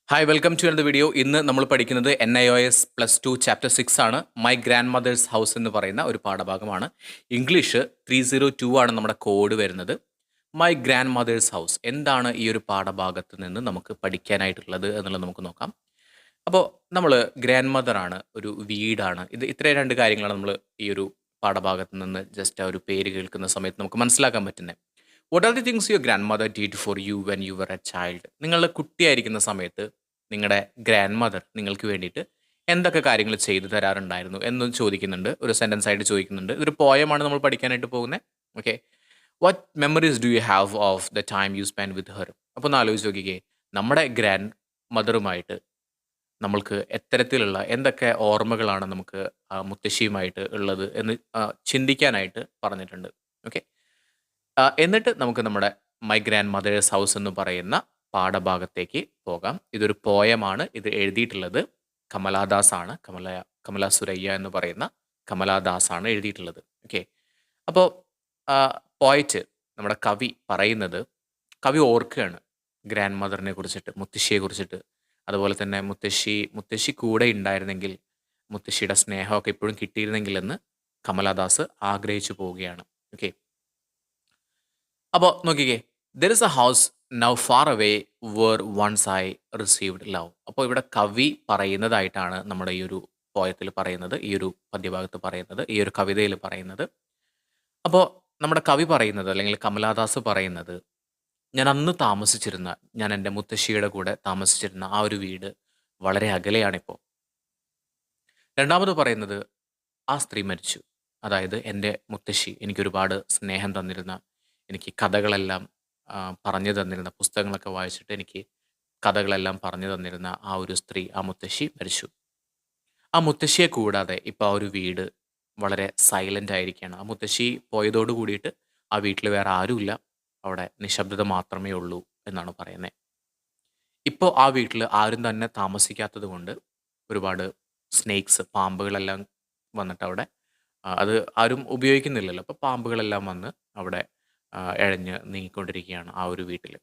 Hi welcome to another video. ഇന്ന് നമ്മൾ പഠിക്കുന്നത് NIOS +2 ചാപ്റ്റർ 6 ആണ്. മൈ ഗ്രാൻഡ് മദേഴ്സ് ഹൗസ് എന്ന് പറയുന്ന ഒരു പാഠഭാഗമാണ്. ഇംഗ്ലീഷ് 302 ആണ് നമ്മുടെ കോഡ് വരുന്നത്. മൈ ഗ്രാൻഡ് മദേഴ്സ് ഹൗസ് എന്താണ് ഈ ഒരു പാഠഭാഗത്ത് നിന്ന് നമുക്ക് പഠിക്കാനായിട്ടുള്ളത് എന്നുള്ളത് നമുക്ക് നോക്കാം. അപ്പോൾ നമ്മൾ ഗ്രാൻഡ് മദർ ആണ്, ഒരു വീടാണ്, ഇത്രയും രണ്ട് കാര്യങ്ങളാണ് നമ്മൾ ഈ ഒരു പാഠഭാഗത്ത് നിന്ന് ജസ്റ്റ് ആ ഒരു പേര് കേൾക്കുന്ന സമയത്ത് നമുക്ക് മനസ്സിലാക്കാൻ പറ്റുന്നത്. What are the things your grandmother did for you when you were a child? നിങ്ങൾ കുട്ടിയായിരിക്കുന്ന സമയത്ത് നിങ്ങളുടെ ഗ്രാൻഡ് മദർ നിങ്ങൾക്ക് വേണ്ടിയിട്ട് എന്തൊക്കെ കാര്യങ്ങൾ ചെയ്തു തരാറുണ്ടായിരുന്നു എന്ന് ചോദിക്കുന്നുണ്ട്. ഒരു സെൻറ്റൻസ് ആയിട്ട് ചോദിക്കുന്നുണ്ട്. ഇതൊരു പോയമാണ് നമ്മൾ പഠിക്കാനായിട്ട് പോകുന്നത്. Okay, what memories do you have of the time you spend with her? അപ്പോൾ ഒന്ന് ആലോചിച്ച് നോക്കിക്കേ, നമ്മുടെ ഗ്രാൻഡ് മദറുമായിട്ട് നമ്മൾക്ക് എത്തരത്തിലുള്ള എന്തൊക്കെ ഓർമ്മകളാണ് നമുക്ക് മുത്തശ്ശിയുമായിട്ട് ഉള്ളത് എന്ന് ചിന്തിക്കാനായിട്ട് പറഞ്ഞിട്ടുണ്ട്. ഓക്കെ, എന്നിട്ട് നമുക്ക് നമ്മുടെ മൈ ഗ്രാൻഡ് മദേഴ്സ് ഹൗസ് എന്ന് പറയുന്ന പാഠഭാഗത്തേക്ക് പോകാം. ഇതൊരു പോയമാണ്. ഇത് എഴുതിയിട്ടുള്ളത് കമലാദാസ് ആണ്. കമല സുരയ്യ എന്ന് പറയുന്ന കമലാദാസ് ആണ് എഴുതിയിട്ടുള്ളത്. ഓക്കെ, അപ്പോൾ പോയറ്റ്, നമ്മുടെ കവി പറയുന്നത്, കവി ഓർക്കുകയാണ് ഗ്രാൻഡ് മദറിനെ കുറിച്ചിട്ട്, മുത്തശ്ശിയെ കുറിച്ചിട്ട്. അതുപോലെ തന്നെ മുത്തശ്ശി കൂടെ ഉണ്ടായിരുന്നെങ്കിൽ, മുത്തശ്ശിയുടെ സ്നേഹമൊക്കെ ഇപ്പോഴും കിട്ടിയിരുന്നെങ്കിൽ എന്ന് കമലാദാസ് ആഗ്രഹിച്ചു പോവുകയാണ്. ഓക്കെ, അപ്പോൾ നോക്കിക്കേ, there is a house not far away where once I received love. അപ്പോൾ ഇവിടെ കവി പറയുന്നതായിട്ടാണ് നമ്മുടെ ഈ ഒരു പോയത്തിൽ പറയുന്നത്, ഈ ഒരു പദ്യഭാഗത്ത് പറയുന്നത്, ഈ ഒരു കവിതയിൽ പറയുന്നത്. അപ്പോൾ നമ്മുടെ കവി പറയുന്നത്, അല്ലെങ്കിൽ കമലാദാസ് പറയുന്നത്, ഞാൻ അന്ന് താമസിച്ചിരുന്ന, ഞാൻ എൻ്റെ മുത്തശ്ശിയുടെ കൂടെ താമസിച്ചിരുന്ന ആ ഒരു വീട് വളരെ അകലെയാണിപ്പോൾ. രണ്ടാമത് പറയുന്നത്, ആ സ്ത്രീ മരിച്ചു. അതായത് എൻ്റെ മുത്തശ്ശി എനിക്കൊരുപാട് സ്നേഹം തന്നിരുന്ന, എനിക്ക് കഥകളെല്ലാം പറഞ്ഞു തന്നിരുന്ന, പുസ്തകങ്ങളൊക്കെ വായിച്ചിട്ട് എനിക്ക് കഥകളെല്ലാം പറഞ്ഞു തന്നിരുന്ന ആ ഒരു സ്ത്രീ, ആ മുത്തശ്ശി മരിച്ചു. ആ മുത്തശ്ശിയെ കൂടാതെ ഇപ്പോൾ ആ ഒരു വീട് വളരെ സൈലൻ്റ് ആയിരിക്കുകയാണ്. ആ മുത്തശ്ശി പോയതോട് കൂടിയിട്ട് ആ വീട്ടിൽ വേറെ ആരുമില്ല, അവിടെ നിശബ്ദത മാത്രമേ ഉള്ളൂ എന്നാണ് പറയുന്നത്. ഇപ്പോൾ ആ വീട്ടിൽ ആരും തന്നെ താമസിക്കാത്തത് കൊണ്ട് ഒരുപാട് സ്നേക്സ്, പാമ്പുകളെല്ലാം വന്നിട്ട് അവിടെ അത് ആരും ഉപയോഗിക്കുന്നില്ലല്ലോ. അപ്പോൾ പാമ്പുകളെല്ലാം വന്ന് അവിടെ എഴഞ്ഞ് നീങ്ങിക്കൊണ്ടിരിക്കുകയാണ് ആ ഒരു വീട്ടിൽ.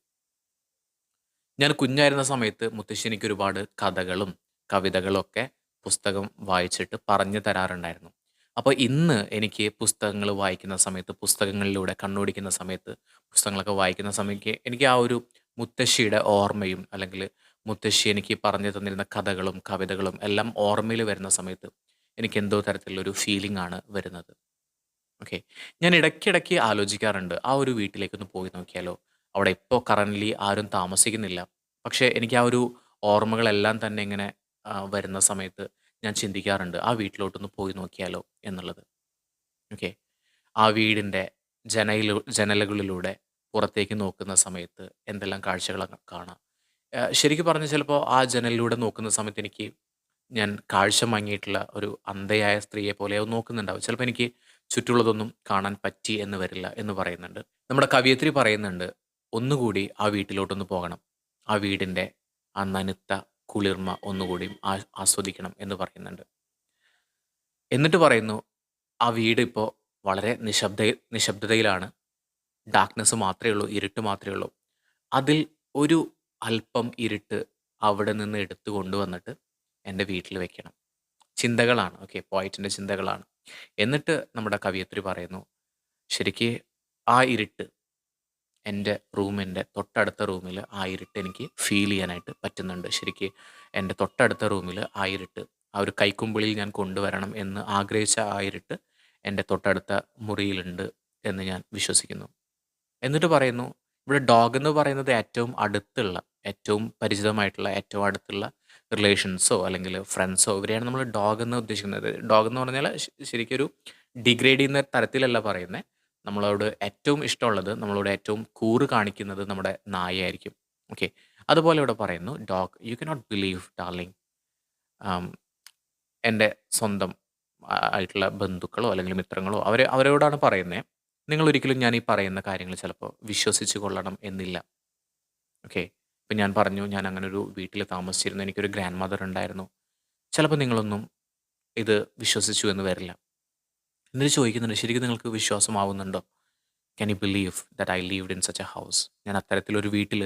ഞാൻ കുഞ്ഞായിരുന്ന സമയത്ത് മുത്തശ്ശി എനിക്ക് ഒരുപാട് കഥകളും കവിതകളും ഒക്കെ പുസ്തകം വായിച്ചിട്ട് പറഞ്ഞു തരാറുണ്ടായിരുന്നു. അപ്പോൾ ഇന്ന് എനിക്ക് പുസ്തകങ്ങൾ വായിക്കുന്ന സമയത്ത്, പുസ്തകങ്ങളിലൂടെ കണ്ണോടിക്കുന്ന സമയത്ത്, പുസ്തകങ്ങളൊക്കെ വായിക്കുന്ന സമയത്ത് എനിക്ക് ആ ഒരു മുത്തശ്ശിയുടെ ഓർമ്മയും, അല്ലെങ്കിൽ മുത്തശ്ശി എനിക്ക് പറഞ്ഞു തന്നിരുന്ന കഥകളും കവിതകളും എല്ലാം ഓർമ്മയിൽ വരുന്ന സമയത്ത് എനിക്ക് എന്തോ തരത്തിലുള്ളൊരു ഫീലിംഗ് ആണ് വരുന്നത്. ഓക്കെ, ഞാൻ ഇടയ്ക്കിടയ്ക്ക് ആലോചിക്കാറുണ്ട്, ആ ഒരു വീട്ടിലേക്കൊന്ന് പോയി നോക്കിയാലോ? അവിടെ ഇപ്പോൾ കറൻ്റ്ലി ആരും താമസിക്കുന്നില്ല. പക്ഷേ എനിക്ക് ആ ഒരു ഓർമ്മകളെല്ലാം തന്നെ ഇങ്ങനെ വരുന്ന സമയത്ത് ഞാൻ ചിന്തിക്കാറുണ്ട്, ആ വീട്ടിലോട്ടൊന്ന് പോയി നോക്കിയാലോ എന്നുള്ളത്. ഓക്കെ, ആ വീടിൻ്റെ ജനലുകളിലൂടെ പുറത്തേക്ക് നോക്കുന്ന സമയത്ത് എന്തെല്ലാം കാഴ്ചകളൊക്കെ കാണാം. ശരിക്കും പറഞ്ഞാൽ ചിലപ്പോൾ ആ ജനലിലൂടെ നോക്കുന്ന സമയത്ത് എനിക്ക്, ഞാൻ കാഴ്ച മങ്ങിയിട്ടുള്ള ഒരു അന്ധയായ സ്ത്രീയെ പോലെ നോക്കുന്നുണ്ടാവും. ചിലപ്പോൾ എനിക്ക് ചുറ്റുള്ളതൊന്നും കാണാൻ പറ്റി എന്ന് വരില്ല എന്ന് പറയുന്നുണ്ട്. നമ്മുടെ കവയിത്രി പറയുന്നുണ്ട്, ഒന്നുകൂടി ആ വീട്ടിലോട്ടൊന്ന് പോകണം, ആ വീടിൻ്റെ ആ നനുത്ത കുളിർമ ഒന്നുകൂടി ആസ്വദിക്കണം എന്ന് പറയുന്നുണ്ട്. എന്നിട്ട് പറയുന്നു, ആ വീട് ഇപ്പോൾ വളരെ നിശബ്ദതയിലാണ്. ഡാർക്ക്നെസ് മാത്രമേ ഉള്ളൂ, ഇരുട്ട് മാത്രമേ ഉള്ളൂ. അതിൽ ഒരു അല്പം ഇരുട്ട് അവിടെ നിന്ന് എടുത്തു കൊണ്ടുവന്നിട്ട് എൻ്റെ വീട്ടിൽ വെക്കണം. ചിന്തകളാണ്. ഓക്കെ, പോയിറ്റിൻ്റെ ചിന്തകളാണ്. എന്നിട്ട് നമ്മുടെ കവയിത്രി പറയുന്നു, ശരിക്ക് ആ ഇരുട്ട്, എൻ്റെ റൂമിൻ്റെ തൊട്ടടുത്ത റൂമിൽ ആ ഇരുട്ട് എനിക്ക് ഫീൽ ചെയ്യാനായിട്ട് പറ്റുന്നുണ്ട്. ശരിക്ക് എൻ്റെ തൊട്ടടുത്ത റൂമിൽ ആ ഇരുട്ട്, ആ ഒരു കൈക്കുമ്പിളിൽ ഞാൻ കൊണ്ടുവരണം എന്ന് ആഗ്രഹിച്ച ആ ഇരുട്ട് എൻ്റെ തൊട്ടടുത്ത മുറിയിലുണ്ട് എന്ന് ഞാൻ വിശ്വസിക്കുന്നു. എന്നിട്ട് പറയുന്നു, ഇവിടെ ഡോഗ് എന്ന് പറയുന്നത് ഏറ്റവും അടുത്തുള്ള, ഏറ്റവും പരിചിതമായിട്ടുള്ള, ഏറ്റവും അടുത്തുള്ള റിലേഷൻസോ അല്ലെങ്കിൽ ഫ്രണ്ട്സോ, ഇവരെയാണ് നമ്മൾ ഡോഗ് എന്ന് ഉദ്ദേശിക്കുന്നത്. ഡോഗ് എന്ന് പറഞ്ഞാൽ ശരിക്കൊരു ഡിഗ്രേഡ് ചെയ്യുന്ന തരത്തിലല്ല പറയുന്നത്. നമ്മളോട് ഏറ്റവും ഇഷ്ടമുള്ളത്, നമ്മളോട് ഏറ്റവും കൂറ് കാണിക്കുന്നത് നമ്മുടെ നായയായിരിക്കും. ഓക്കെ, അതുപോലെ ഇവിടെ പറയുന്നു, dog you cannot believe darling, എൻ്റെ സ്വന്തം ആയിട്ടുള്ള ബന്ധുക്കളോ അല്ലെങ്കിൽ മിത്രങ്ങളോ അവരോടാണ് പറയുന്നത്, നിങ്ങൾ ഒരിക്കലും ഞാൻ ഈ പറയുന്ന കാര്യങ്ങൾ ചിലപ്പോൾ വിശ്വസിച്ച് കൊള്ളണം എന്നില്ല. ഓക്കെ, ഇപ്പം ഞാൻ പറഞ്ഞു, ഞാൻ അങ്ങനെ ഒരു വീട്ടിൽ താമസിച്ചിരുന്നു, എനിക്കൊരു ഗ്രാൻഡ് മദർ ഉണ്ടായിരുന്നു. ചിലപ്പോൾ നിങ്ങളൊന്നും ഇത് വിശ്വസിച്ചു എന്ന് വരില്ല. എന്നിട്ട് ചോദിക്കുന്നുണ്ട്, ശരിക്കും നിങ്ങൾക്ക് വിശ്വാസമാവുന്നുണ്ടോ? Can you believe that I lived in such a house? ഞാൻ അത്തരത്തിലൊരു വീട്ടിൽ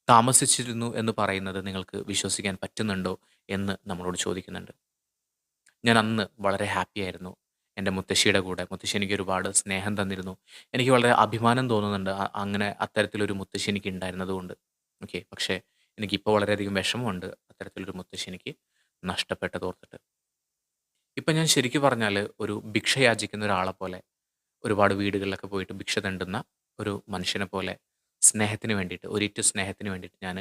താമസിച്ചിരുന്നു എന്ന് പറയുന്നത് നിങ്ങൾക്ക് വിശ്വസിക്കാൻ പറ്റുന്നുണ്ടോ എന്ന് നമ്മളോട് ചോദിക്കുന്നുണ്ട്. ഞാൻ അന്ന് വളരെ ഹാപ്പി ആയിരുന്നു എൻ്റെ മുത്തശ്ശിയുടെ കൂടെ. മുത്തശ്ശി എനിക്ക് ഒരുപാട് സ്നേഹം തന്നിരുന്നു. എനിക്ക് വളരെ അഭിമാനം തോന്നുന്നുണ്ട് അങ്ങനെ അത്തരത്തിലൊരു മുത്തശ്ശി എനിക്ക് ഉണ്ടായിരുന്നതുകൊണ്ട്. ഓക്കെ. പക്ഷേ എനിക്കിപ്പോൾ വളരെയധികം വിഷമമുണ്ട് അത്തരത്തിലൊരു മുത്തശ്ശി എനിക്ക് നഷ്ടപ്പെട്ടതോർത്തിട്ട്. ഇപ്പം ഞാൻ ശരിക്കും പറഞ്ഞാൽ ഒരു ഭിക്ഷ യാചിക്കുന്ന ഒരാളെ പോലെ ഒരുപാട് വീടുകളിലൊക്കെ പോയിട്ട് ഭിക്ഷ തെണ്ടുന്ന ഒരു മനുഷ്യനെ പോലെ സ്നേഹത്തിന് വേണ്ടിയിട്ട്, ഒരിറ്റു സ്നേഹത്തിന് വേണ്ടിയിട്ട് ഞാൻ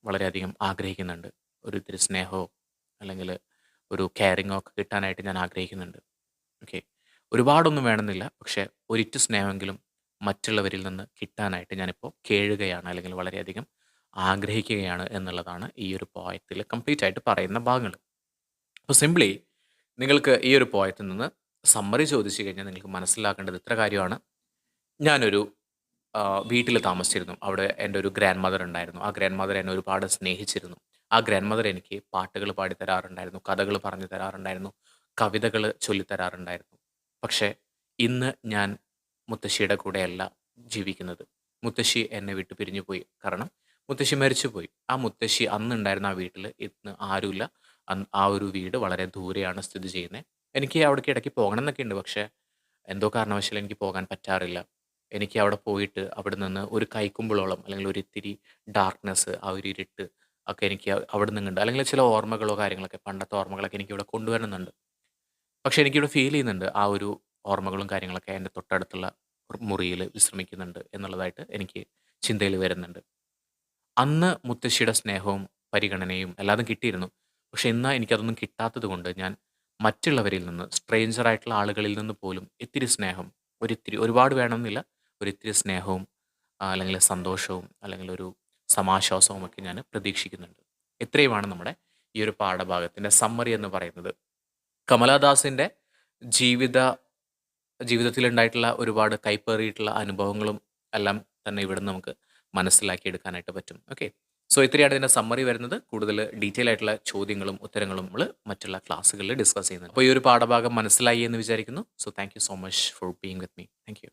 വളരെയധികം ആഗ്രഹിക്കുന്നുണ്ട്. ഒരു ഇത്തിരി സ്നേഹമോ അല്ലെങ്കിൽ ഒരു കെയറിങ്ങോ ഒക്കെ കിട്ടാനായിട്ട് ഞാൻ ആഗ്രഹിക്കുന്നുണ്ട്. ഓക്കെ. ഒരുപാടൊന്നും വേണമെന്നില്ല. പക്ഷേ ഒരിറ്റു സ്നേഹമെങ്കിലും മറ്റുള്ളവരിൽ നിന്ന് കിട്ടാനായിട്ട് ഞാനിപ്പോൾ കേഴുകയാണ്, അല്ലെങ്കിൽ വളരെയധികം ആഗ്രഹിക്കുകയാണ് എന്നുള്ളതാണ് ഈ ഒരു പോയത്തിൽ കംപ്ലീറ്റ് ആയിട്ട് പറയുന്ന ഭാഗങ്ങൾ. അപ്പോൾ സിംപ്ലി നിങ്ങൾക്ക് ഈ ഒരു പോയത്തിൽ നിന്ന് സമ്മറി ചോദിച്ചു കഴിഞ്ഞാൽ നിങ്ങൾക്ക് മനസ്സിലാക്കേണ്ടത് ഇത്ര കാര്യമാണ്. ഞാനൊരു വീട്ടിൽ താമസിച്ചിരുന്നു. അവിടെ എൻ്റെ ഒരു ഗ്രാൻഡ് മദർ ഉണ്ടായിരുന്നു. ആ ഗ്രാൻഡ് മദർ എന്നെ ഒരുപാട് സ്നേഹിച്ചിരുന്നു. ആ ഗ്രാൻഡ് മദർ എനിക്ക് പാട്ടുകൾ പാടി തരാറുണ്ടായിരുന്നു, കഥകൾ പറഞ്ഞു തരാറുണ്ടായിരുന്നു, കവിതകൾ ചൊല്ലിത്തരാറുണ്ടായിരുന്നു. പക്ഷേ ഇന്ന് ഞാൻ മുത്തശ്ശിയുടെ കൂടെയല്ല ജീവിക്കുന്നത്. മുത്തശ്ശി എന്നെ വിട്ടു പിരിഞ്ഞു പോയി. കാരണം മുത്തശ്ശി മരിച്ചുപോയി. ആ മുത്തശ്ശി അന്നുണ്ടായിരുന്ന ആ വീട്ടിൽ ഇന്ന് ആരുമില്ല. ആ ഒരു വീട് വളരെ ദൂരെയാണ് സ്ഥിതി ചെയ്യുന്നത്. എനിക്ക് അവിടേക്ക് ഇടയ്ക്ക് പോകണം എന്നൊക്കെ ഉണ്ട്. പക്ഷേ എന്തോ കാരണവശാൽ എനിക്ക് പോകാൻ പറ്റാറില്ല. എനിക്ക് അവിടെ പോയിട്ട് അവിടെ നിന്ന് ഒരു കൈക്കുമ്പിളോളം അല്ലെങ്കിൽ ഒരു ഇത്തിരി ഡാർക്ക്നെസ്, ആ ഒരു ഇരുട്ട് ഒക്കെ എനിക്ക് അവിടെ നിന്നുണ്ട്. അല്ലെങ്കിൽ ചില ഓർമ്മകളോ കാര്യങ്ങളൊക്കെ, പണ്ടത്തെ ഓർമ്മകളൊക്കെ എനിക്കിവിടെ കൊണ്ടുവരുന്നുണ്ട്. പക്ഷേ എനിക്കിവിടെ ഫീൽ ചെയ്യുന്നുണ്ട് ആ ഒരു ഓർമ്മകളും കാര്യങ്ങളൊക്കെ എൻ്റെ തൊട്ടടുത്തുള്ള മുറിയിൽ വിശ്രമിക്കുന്നുണ്ട് എന്നുള്ളതായിട്ട് എനിക്ക് ചിന്തയിൽ വരുന്നുണ്ട്. അന്ന് മുത്തശ്ശിയുടെ സ്നേഹവും പരിഗണനയും എല്ലാതും കിട്ടിയിരുന്നു. പക്ഷെ ഇന്ന് എനിക്കതൊന്നും കിട്ടാത്തത് കൊണ്ട് ഞാൻ മറ്റുള്ളവരിൽ നിന്ന്, സ്ട്രേഞ്ചർ ആയിട്ടുള്ള ആളുകളിൽ നിന്ന് പോലും ഇത്തിരി സ്നേഹം, ഒരിത്തിരി, ഒരുപാട് വേണമെന്നില്ല, ഒരിത്തിരി സ്നേഹവും അല്ലെങ്കിൽ സന്തോഷവും അല്ലെങ്കിൽ ഒരു സമാശ്വാസവും ഒക്കെ ഞാൻ പ്രതീക്ഷിക്കുന്നുണ്ട്. ഇത്രയുമാണ് നമ്മുടെ ഈ ഒരു പാഠഭാഗത്തിൻ്റെ സമ്മറി എന്ന് പറയുന്നത്. കമലാദാസിൻ്റെ ജീവിത ജീവിതത്തിലുണ്ടായിട്ടുള്ള ഒരുപാട് കൈപ്പേറിയിട്ടുള്ള അനുഭവങ്ങളും എല്ലാം തന്നെ ഇവിടുന്ന് നമുക്ക് മനസ്സിലാക്കിയെടുക്കാനായിട്ട് പറ്റും. ഓക്കെ. സോ ഇത്രയാണ് ഇതിൻ്റെ സമ്മറി വരുന്നത്. കൂടുതൽ ഡീറ്റെയിൽ ആയിട്ടുള്ള ചോദ്യങ്ങളും ഉത്തരങ്ങളും നമ്മൾ മറ്റുള്ള ക്ലാസ്സുകളിൽ ഡിസ്കസ് ചെയ്യുന്നുണ്ട്. അപ്പോൾ ഈ ഒരു പാഠഭാഗം മനസ്സിലായി എന്ന് വിചാരിക്കുന്നു. So thank you so much for being with me. Thank you.